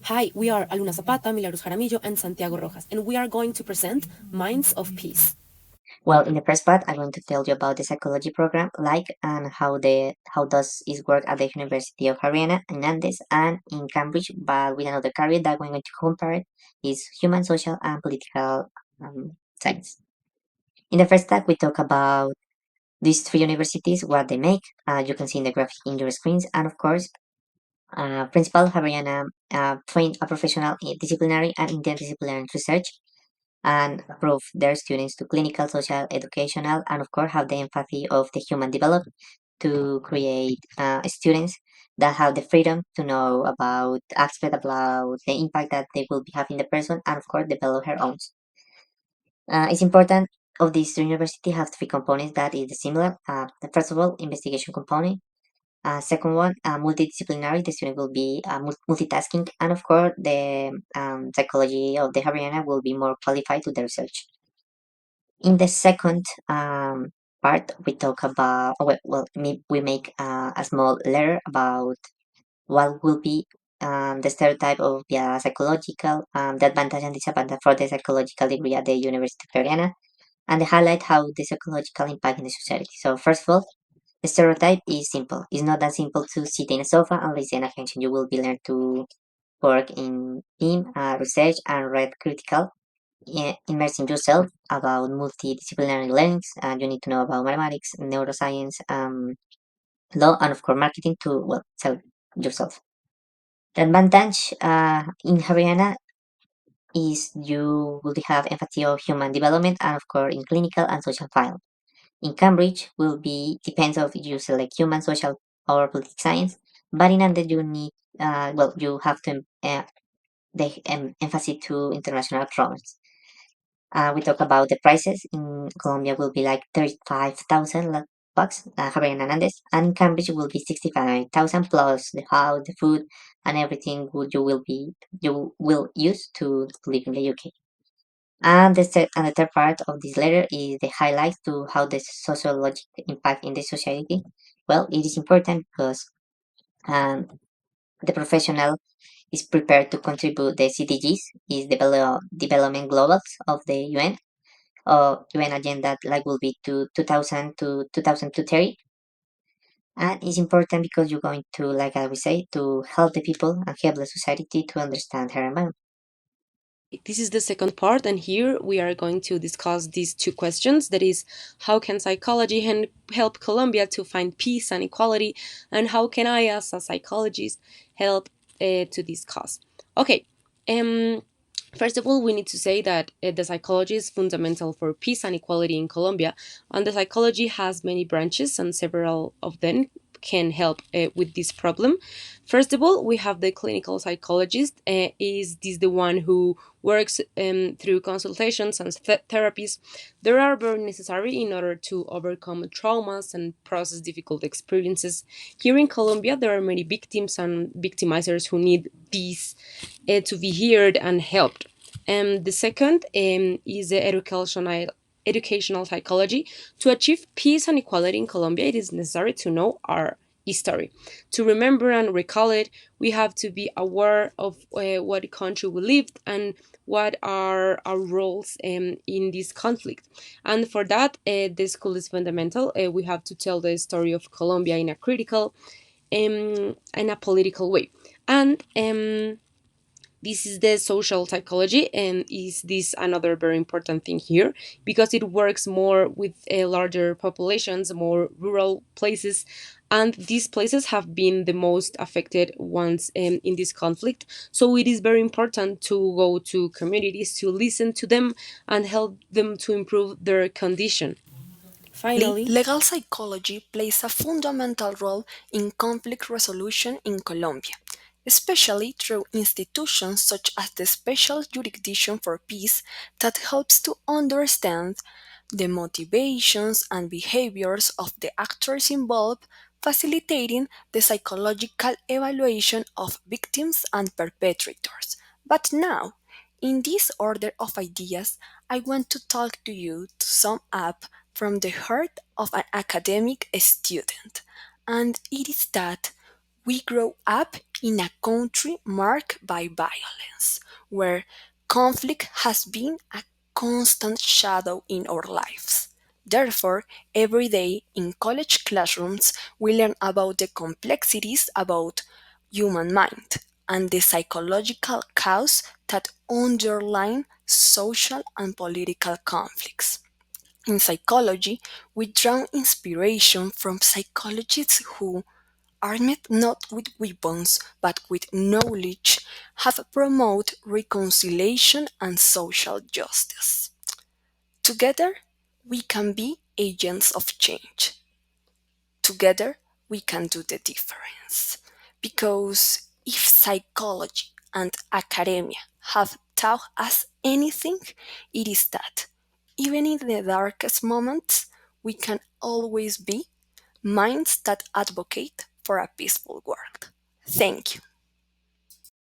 Hi, we are Aluna Zapata, Milagros Jaramillo, and Santiago Rojas, and we are going to present Minds of Peace. Well, in the first part, I'm going to tell you about the psychology program, like and how does it work at the University of Haryana in Andes and in Cambridge, but with another career that we're going to compare is human, social, and political science. In the first talk, we talk about these three universities, what they make. You can see in the graphic in your screens, and of course, Principal Haryana trained a professional in disciplinary and interdisciplinary research and approve their students to clinical, social, educational, and of course have the empathy of the human development to create students that have the freedom to know about aspect about the impact that they will be having the person and of course develop her own. It's important of this university have three components that is similar. The first of all, investigation component. Second one, multidisciplinary. The student will be multitasking, and of course, the psychology of the Haryana will be more qualified to the research. In the second part, we talk about, we make a small letter about what will be the stereotype of the psychological, the advantage and disadvantage for the psychological degree at the University of Floriana, and they highlight how the psychological impact in the society. So first of all, the stereotype is simple. It's not that simple to sit in a sofa and listen attention. You will be learned to work in team, research, and read critical immersing yourself about multidisciplinary learnings. You need to know about mathematics, neuroscience, law, and of course marketing to well sell yourself. The advantage in Haryana is you will have empathy of human development and of course in clinical and social file. In Cambridge will be depends of you select human, social, or political science, but in Andes you need you have to the emphasis to international programs. We talk about the prices in Colombia will be like 35,000 bucks, Javier Hernandez, and in Cambridge will be 65,000 plus the house, the food, and everything you will use to live in the UK. And the third part of this letter is the highlights to how the sociological impact in the society. Well, it is important because um, the professional is prepared to contribute the CDGs, is development globals of the UN UN agenda like will be to 2000 to 2030, and it's important because you're going to like I would say to help the people and help the society to understand her environment. This is the second part, and here we are going to discuss these two questions. That is, how can psychology help Colombia to find peace and equality, and how can I, as a psychologist, help to this cause? Okay. Um, First of all, we need to say that the psychology is fundamental for peace and equality in Colombia, and the psychology has many branches, and several of them can help with this problem. First of all, we have the clinical psychologist. Is this the one who works through consultations and therapies? They are very necessary in order to overcome traumas and process difficult experiences. Here in Colombia, there are many victims and victimizers who need these to be heard and helped. The second is the educational psychology. To achieve peace and equality in Colombia, it is necessary to know our history. To remember and recall it, we have to be aware of what country we lived and what are our roles in this conflict. And for that, the school is fundamental. We have to tell the story of Colombia in a critical and a political way. And this is the social psychology, and is this another very important thing here because it works more with larger populations, more rural places, and these places have been the most affected ones in this conflict. So it is very important to go to communities to listen to them and help them to improve their condition. Finally, Legal psychology plays a fundamental role in conflict resolution in Colombia, especially through institutions such as the Special Jurisdiction for Peace that helps to understand the motivations and behaviors of the actors involved, facilitating the psychological evaluation of victims and perpetrators. But now, in this order of ideas, I want to talk to you to sum up from the heart of an academic student, and it is that we grow up in a country marked by violence, where conflict has been a constant shadow in our lives. Therefore, every day in college classrooms, we learn about the complexities about human mind and the psychological cause that underline social and political conflicts. In psychology, we draw inspiration from psychologists who, armed not with weapons but with knowledge, have promoted reconciliation and social justice. Together, we can be agents of change. Together, we can do the difference. Because if psychology and academia have taught us anything, it is that even in the darkest moments, we can always be minds that advocate for a peaceful world. Thank you.